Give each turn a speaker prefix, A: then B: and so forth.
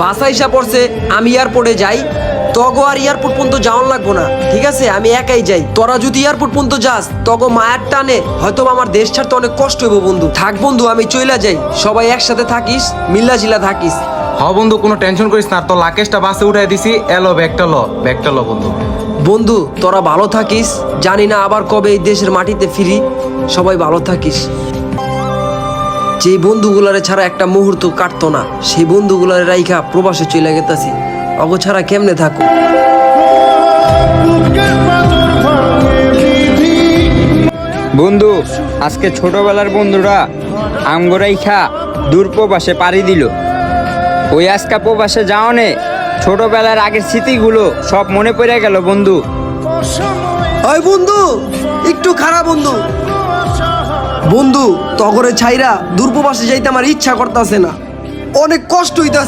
A: বাসা হিসাব পড়ছে আমি এয়ারপোর্টে যাই, তগো আর এয়ারপোর্ট পর্যন্ত যাওয়ার লাগবো না, ঠিক আছে? আমি একাই যাই। তোরা যদি এয়ারপোর্ট পর্যন্ত যাস তগো মায়ের টানে হয়তো আমার দেশ ছাড়তে অনেক কষ্ট হইব বন্ধু। থাক বন্ধু, আমি চইলা যাই, সবাই একসাথে থাকিস, মিল্লা জিলা থাকিস।
B: হ বন্ধু, কোনো টেনশন করিস না, তো লাকেশটা বাসে উঠাই দিছি। এলো ব্যাগটা ল বন্ধু।
A: বন্ধু তোরা ভালো থাকিস, জানি না আবার কবে এই দেশের মাটিতে ফিরি। সবাই ভালো থাকিস। যে বন্ধুগুলারে ছাড়া একটা মুহূর্ত কাটতো না, সেই বন্ধুগুলারে রাইখা প্রবাসে চলে গেতাছি। অগো ছাড়া কেমনে থাকো?
C: বন্ধু, আজকে ছোটবেলার বন্ধুরা আমগোরাইখা দূর প্রবাসে পাড়ি দিল। ওই আজকা প্রবাসে যাওয়ানে ছোটবেলার আগের স্মৃতিগুলো সব মনে পড়ে গেল বন্ধু।
A: ওই বন্ধু একটু খারাপ বন্ধু। বন্ধু তগরে ছাইরা দূর প্রবাসে যাইতে আমার ইচ্ছা করতেছে না, অনেক কষ্ট হইতাছে।